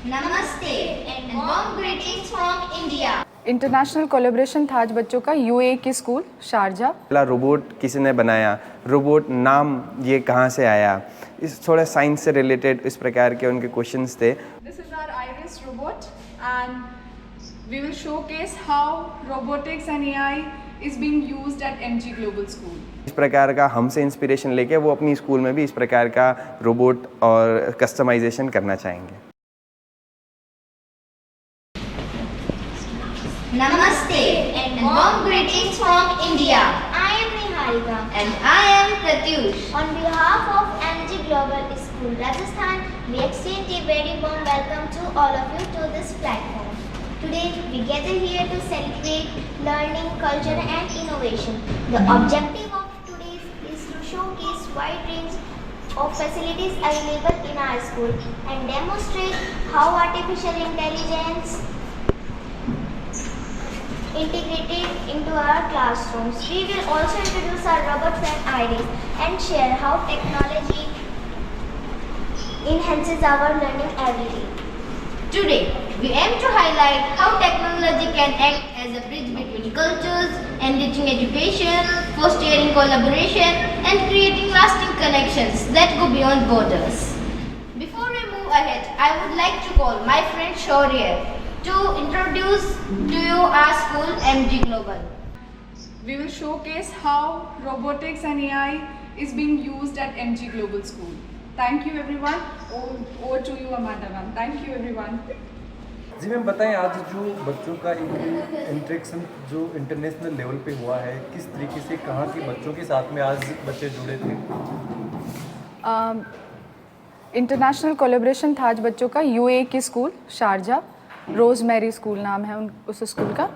नमस्ते and warm greetings from India. International collaboration था आज बच्चों का यूएई की स्कूल शारजा। पहला रोबोट किसी ने बनाया, रोबोट नाम ये कहाँ से आया, इस थोड़ा साइंस से रिलेटेड इस प्रकार के उनके क्वेश्चंस थे। This is our Iris robot and we will showcase how robotics and AI is being used at MG Global School. इस प्रकार का हमसे इंस्पिरेशन लेके वो अपनी स्कूल में भी इस प्रकार का रोबोट और कस्टमाइजेशन करना चाहेंगे। Namaste and warm greetings from India. I am Niharika. And I am Pratyush. On behalf of MG Global School, Rajasthan, we extend a very warm welcome to all of you to this platform. Today, we gather here to celebrate learning, culture and innovation. The objective of today is to showcase wide range of facilities available in our school and demonstrate how artificial intelligence integrated into our classrooms. We will also introduce our robot friend Iris and share how technology enhances our learning every day. Today, we aim to highlight how technology can act as a bridge between cultures, enriching education, fostering collaboration, and creating lasting connections that go beyond borders. Before we move ahead, I would like to call my friend Shaurya to introduce to you our school MG Global. We will showcase how robotics and AI is being used at MG Global School. Thank you everyone. Over to you Amanda ma'am. Thank you everyone. जी ma'am बताएं, आज जो बच्चों का एक interaction जो international level पे हुआ है, किस तरीके से कहाँ के बच्चों के साथ में आज बच्चे जुड़े थे? इंटरनेशनल कोलैबोरेशन था आज बच्चों का यूएई की स्कूल शारजा, रोज़मेरी स्कूल नाम है उस स्कूल का।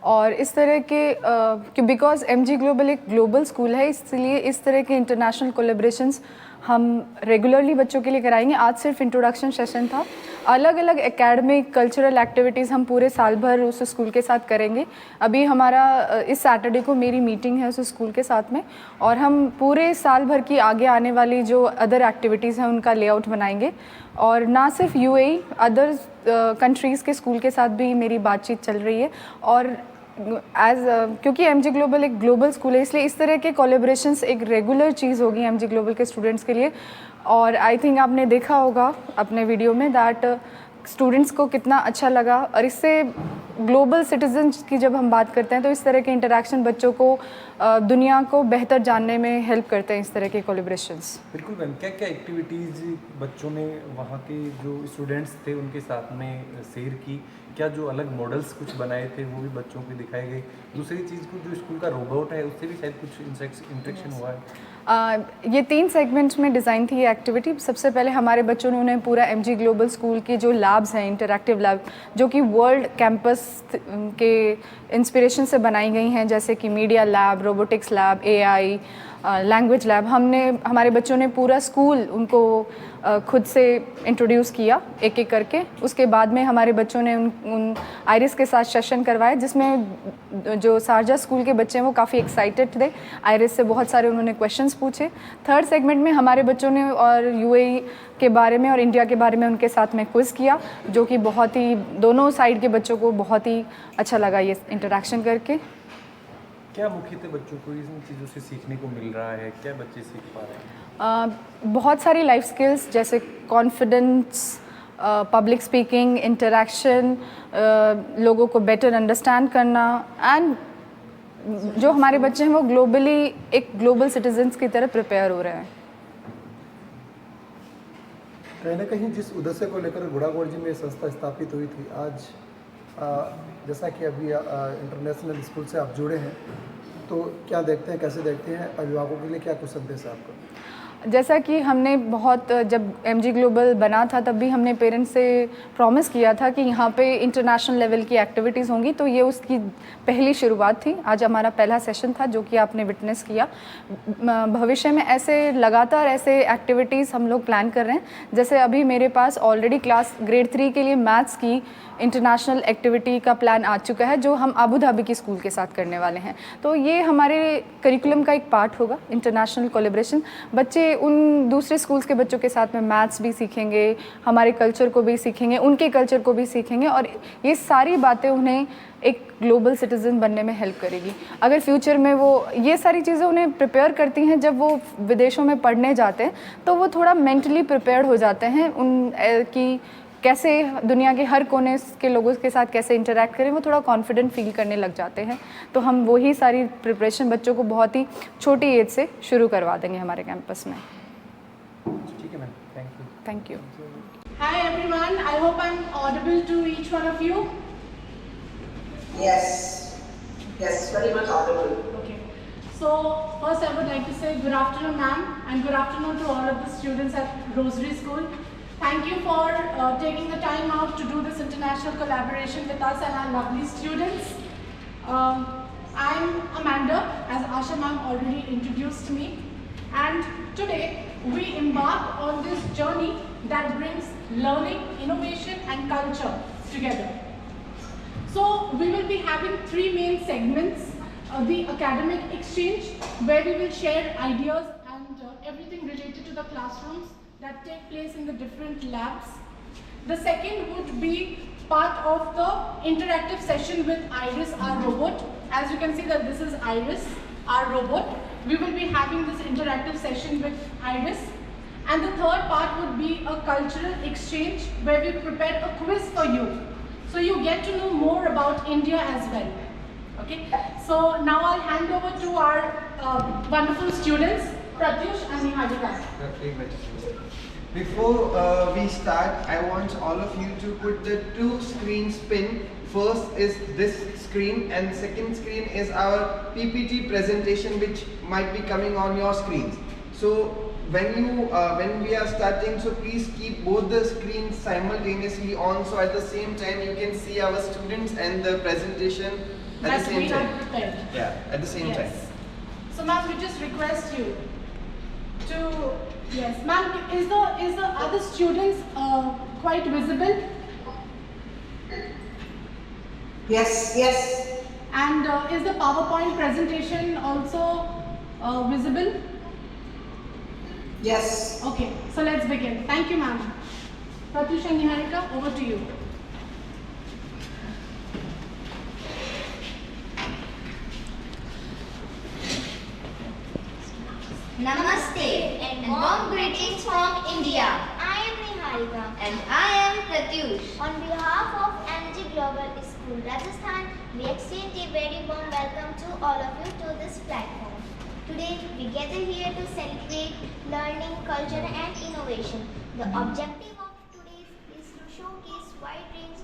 और इस तरह के बिकॉज एमजी ग्लोबल एक ग्लोबल स्कूल है, इसलिए इस तरह के इंटरनेशनल कोलैबोरेशंस हम रेगुलरली बच्चों के लिए कराएंगे। आज सिर्फ इंट्रोडक्शन सेशन था। अलग अलग एकेडमिक कल्चरल एक्टिविटीज़ हम पूरे साल भर उस स्कूल के साथ करेंगे। अभी हमारा इस सैटरडे को मेरी मीटिंग है उस स्कूल के साथ में, और हम पूरे साल भर की आगे आने वाली जो अदर एक्टिविटीज़ हैं उनका लेआउट बनाएंगे। और ना सिर्फ यूएई, अदर कंट्रीज़ के स्कूल के साथ भी मेरी बातचीत चल रही है। और क्योंकि एमजी ग्लोबल एक ग्लोबल स्कूल है, इसलिए इस तरह के कोलैबोरेशंस एक रेगुलर चीज़ होगी एमजी ग्लोबल के स्टूडेंट्स के लिए। और आई थिंक आपने देखा होगा अपने वीडियो में दैट स्टूडेंट्स को कितना अच्छा लगा। और इससे ग्लोबल सिटीजन्स की जब हम बात करते हैं तो इस तरह के इंटरेक्शन बच्चों को दुनिया को बेहतर जानने में हेल्प करते हैं इस तरह के कोलैबोरेशंस। बिल्कुल मैम, क्या क्या एक्टिविटीज़ बच्चों ने वहाँ के जो स्टूडेंट्स थे उनके साथ में शेयर की? क्या जो अलग मॉडल्स कुछ बनाए थे वो भी बच्चों को दिखाए गए? दूसरी चीज़ को जो स्कूल का रोबोट है उससे भी शायद कुछ इंटरेक्शन हुआ है? ये 3 सेगमेंट्स में डिज़ाइन थी ये एक्टिविटी। सबसे पहले हमारे बच्चों ने उन्हें पूरा एमजी ग्लोबल स्कूल की जो लैब्स हैं, इंटरैक्टिव लैब जो कि वर्ल्ड कैंपस के इंस्पिरेशन से बनाई गई हैं, जैसे कि media lab, robotics lab, AI, language lab, हमारे बच्चों ने पूरा स्कूल उनको खुद से इंट्रोड्यूस किया एक एक करके। उसके बाद में हमारे बच्चों ने उन आइरिस के साथ सेशन करवाए, जिसमें जो शारजा स्कूल के बच्चे हैं वो काफ़ी एक्साइटेड थे। आइरिस से बहुत सारे उन्होंने क्वेश्चंस पूछे। थर्ड सेगमेंट में हमारे बच्चों ने और यूएई के बारे में और इंडिया के बारे में उनके साथ में क्विज़ किया, जो कि बहुत ही दोनों साइड के बच्चों को बहुत ही अच्छा लगा ये इंटरेक्शन करके। क्या मुख्यतः बच्चों को इन चीज़ों से सीखने को मिल रहा है? क्या बच्चे सीख पा रहे हैं? बहुत सारी लाइफ स्किल्स जैसे कॉन्फिडेंस, पब्लिक स्पीकिंग, इंटरेक्शन, लोगों को बेटर अंडरस्टैंड करना, एंड जो हमारे बच्चे हैं वो ग्लोबली एक ग्लोबल सिटीजन्स की तरह प्रिपेयर हो रहे हैं। कहीं ना कहीं जिस उद्देश्य को लेकर गुड़ागोड़ जी में संस्था स्थापित हुई थी, आज जैसा कि अभी इंटरनेशनल स्कूल से आप जुड़े हैं, तो क्या देखते हैं, कैसे देखते हैं? अभिभावकों के लिए क्या कुछ संदेश है आपका? जैसा कि हमने जब एमजी ग्लोबल बना था तब भी हमने पेरेंट्स से प्रॉमिस किया था कि यहाँ पे इंटरनेशनल लेवल की एक्टिविटीज़ होंगी, तो ये उसकी पहली शुरुआत थी। आज हमारा पहला सेशन था जो कि आपने विटनेस किया। भविष्य में ऐसे लगातार ऐसे एक्टिविटीज़ हम लोग प्लान कर रहे हैं। जैसे अभी मेरे पास ऑलरेडी क्लास ग्रेड 3 के लिए मैथ्स की इंटरनेशनल एक्टिविटी का प्लान आ चुका है, जो हम अबू धाबी की स्कूल के साथ करने वाले हैं। तो ये हमारे करिकुलम का एक पार्ट होगा, इंटरनेशनल कोलैबोरेशन। बच्चे से उन दूसरे स्कूल्स के बच्चों के साथ में मैथ्स भी सीखेंगे, हमारे कल्चर को भी सीखेंगे, उनके कल्चर को भी सीखेंगे, और ये सारी बातें उन्हें एक ग्लोबल सिटीज़न बनने में हेल्प करेगी। अगर फ्यूचर में वो ये सारी चीज़ें उन्हें प्रिपेयर करती हैं, जब वो विदेशों में पढ़ने जाते हैं तो वो थोड़ा मेंटली प्रिपेयर्ड हो जाते हैं कि कैसे दुनिया के हर कोने के लोगों के साथ कैसे इंटरेक्ट करें, वो थोड़ा कॉन्फिडेंट फील करने लग जाते हैं। तो हम वही सारी प्रिपरेशन बच्चों को बहुत ही छोटी एज से शुरू करवा देंगे हमारे कैंपस में। ठीक है ma'am, thank you. Thank you. Hi everyone, I hope I'm audible to each one of you. Yes, very much audible. Okay. So first I would like to say good afternoon ma'am and good afternoon to all of the students at Rosary School. Thank you for taking the time out to do this international collaboration with us and our lovely students. I'm Amanda, as Asha ma'am already introduced me, and today we embark on this journey that brings learning, innovation and culture together. So we will be having 3 main segments. The academic exchange, where we will share ideas and everything related to the classrooms that take place in the different labs. The second would be part of the interactive session with Iris, our robot. As you can see that this is Iris, our robot. We will be having this interactive session with Iris. And the third part would be a cultural exchange where we prepare a quiz for you. So you get to know more about India as well. Okay, so now I'll hand over to our wonderful students, Pratyush and Niharika. Before we start, I want all of you to put the 2 screens pin. First is this screen and second screen is our PPT presentation, which might be coming on your screens. So when we are starting, so please keep both the screens simultaneously on, so at the same time you can see our students and the presentation at the same time. Prepared. Yeah, at the same time. So ma'am, we just request you to, yes ma'am, is the other students quite visible? Yes. And is the PowerPoint presentation also visible? Yes. Okay, so let's begin. Thank you ma'am. Pratyush and Niharika, over to you. Namaste and warm greetings from India. I am Niharika. And I am Pratyush. On behalf of MG Global School, Rajasthan, we extend a very warm welcome to all of you to this platform. Today, we gather here to celebrate learning, culture and innovation. The objective of today is to showcase wide range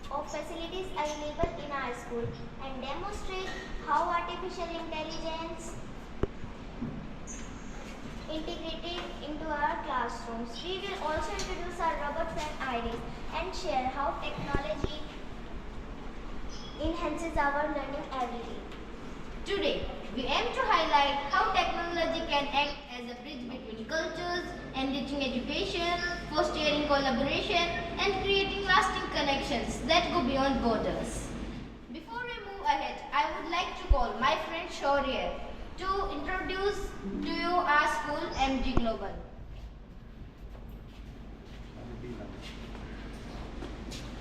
of facilities available in our school and demonstrate how artificial intelligence integrated into our classrooms. We will also introduce our robot friend Iris and share how technology enhances our learning every day. Today, we aim to highlight how technology can act as a bridge between cultures, enriching education, fostering collaboration, and creating lasting connections that go beyond borders. Before we move ahead, I would like to call my friend Shaurya to introduce to you our school, MG Global.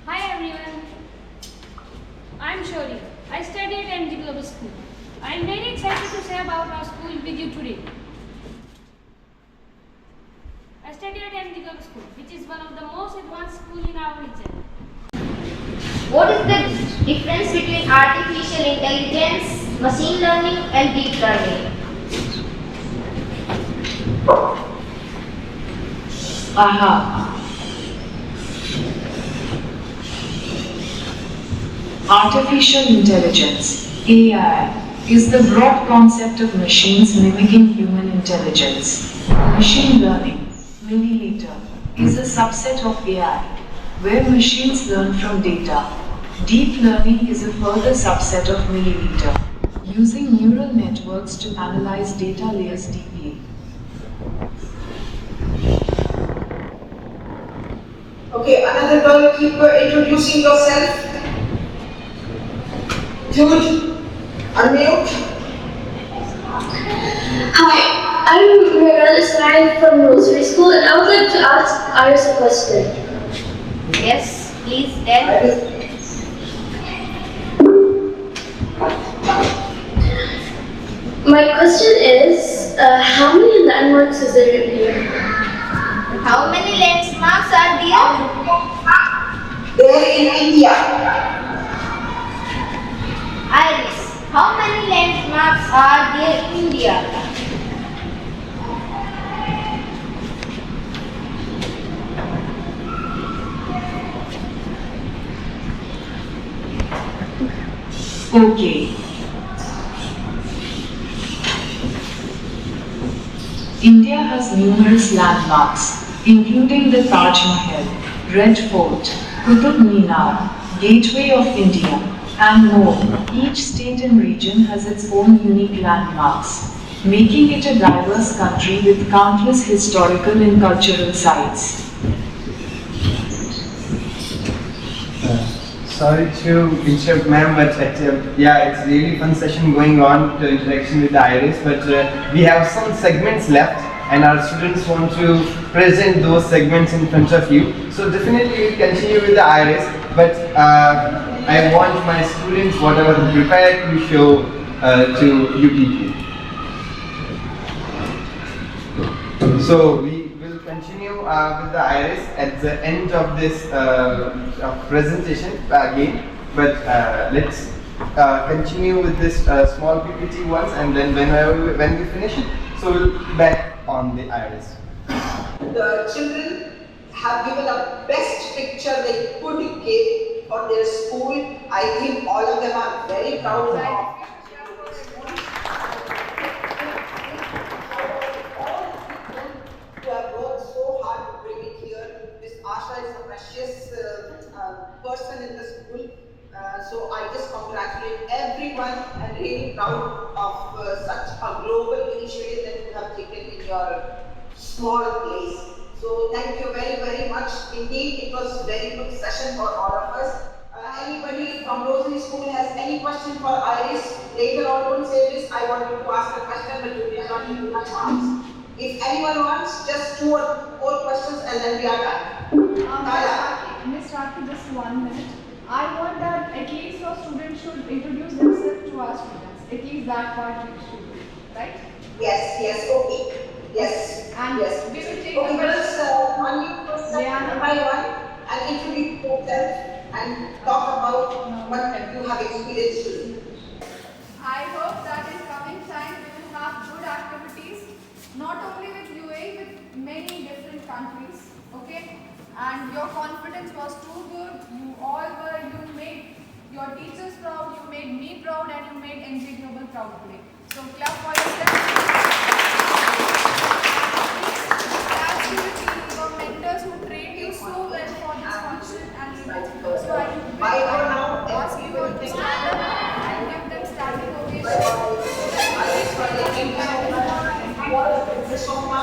Hi everyone, I'm Shaurya. I study at MG Global School. I am very excited to say about our school with you today. I study at MG Global School, which is one of the most advanced schools in our region. What is the difference between artificial intelligence, machine learning and deep learning? Artificial intelligence, AI, is the broad concept of machines mimicking human intelligence. Machine learning, milliliter, is a subset of AI, where machines learn from data. Deep learning is a further subset of milliliter, using neural networks to analyze data layers deeply. Okay, another girl, keep introducing yourself. Jude, unmute. Hi, I'm Miranda Ismail from Rosary School, and I would like to ask Iris a question. Yes, please tell. My question is, how many landmarks is there in here? How many landmarks are there? There in India. Iris, how many landmarks are there in India? Okay. India has numerous landmarks, including the Taj Mahal, Red Fort, Qutub Minar, Gateway of India, and more. Each state and region has its own unique landmarks, making it a diverse country with countless historical and cultural sites. Sorry to interrupt, ma'am, but yeah, it's really fun session going on to interaction with the Iris, but we have some segments left and our students want to present those segments in front of you. So definitely we'll continue with the Iris, but I want my students, whatever they prepared, to show to you people. So we will continue with the Iris at the end of this presentation again, but let's continue with this small PPT once, and then when we finish it, so we'll be back on the Iris. The children have given a best picture they could give for their school. I think all of them are very proud of their school. Who have worked so hard to bring it here. Miss Asha is a precious person in the school. So I just congratulate everyone and really proud of such a global initiative that you have taken in your small place. So thank you very, very much. Indeed, it was a very good session for all of us. Anybody from Rosary School has any question for Iris? Later on, don't say this, I want you to ask a question, but you did not need much chance. If anyone wants, just 2 or 4 questions and then we are done. Miss Raki, just 1 minute. I want that at least your students should introduce themselves to our students. At least that part we should do, right? Yes, okay. Yes. And yes. we will take okay, the first, one new person, one by one, and introduce yourself and talk about what you have experienced. I hope that in coming time we will have good activities, not only with UAE, with many different countries, okay? And your confidence was too good. You made your teachers proud, you made me proud, and you made MG Global proud today. So clap for yourself. Thanks to the team, your mentors who trained you so well for this function and event. So I will ask you all to stand up and give them standing ovation. Thank you so much.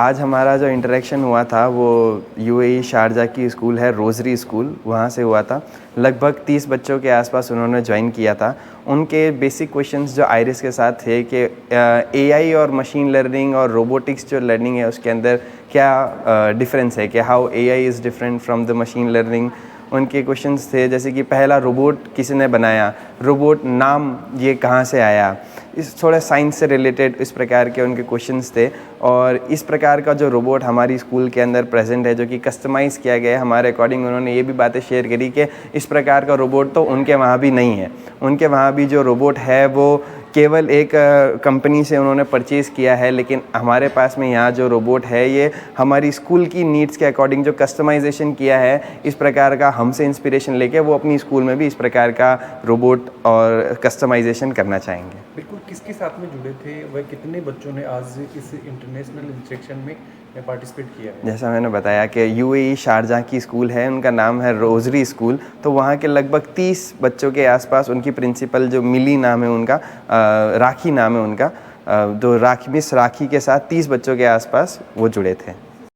आज हमारा जो interaction हुआ था वो UAE Sharjah की school है, rosary school, वहाँ से हुआ था। लगभग 30 बच्चों के आसपास उन्होंने ज्वाइन किया था। उनके बेसिक क्वेश्चंस जो आइरिस के साथ थे कि एआई और मशीन लर्निंग और रोबोटिक्स जो लर्निंग है उसके अंदर क्या डिफरेंस है, कि how AI is different from the machine learning. उनके क्वेश्चंस थे जैसे कि पहला रोबोट किसने बनाया, रोबोट नाम ये कहाँ से आया, इस थोड़ा साइंस से रिलेटेड इस प्रकार के उनके क्वेश्चंस थे। और इस प्रकार का जो रोबोट हमारी स्कूल के अंदर प्रेजेंट है जो कि कस्टमाइज़ किया गया है हमारे अकॉर्डिंग, उन्होंने ये भी बातें शेयर करी कि इस प्रकार का रोबोट तो उनके वहाँ भी नहीं है। उनके वहाँ भी जो रोबोट है वो केवल एक कंपनी से उन्होंने परचेज़ किया है, लेकिन हमारे पास में यहाँ जो रोबोट है ये हमारी स्कूल की नीड्स के अकॉर्डिंग जो कस्टमाइजेशन किया है, इस प्रकार का हमसे इंस्पिरेशन लेके वो अपनी स्कूल में भी इस प्रकार का रोबोट और कस्टमाइजेशन करना चाहेंगे। बिल्कुल, किसके साथ में जुड़े थे, वह कितने बच्चों ने आज इस इंटरनेशनल इंस्ट्रक्शन में पार्टिसिपेट किया है? जैसा मैंने बताया कि यूएई शारजाह की स्कूल है, उनका नाम है रोजरी स्कूल। तो वहाँ के लगभग 30 बच्चों के आसपास उनकी प्रिंसिपल जो मिली नाम है उनका, राखी नाम है उनका, जो मिस राखी के साथ 30 बच्चों के आसपास वो जुड़े थे।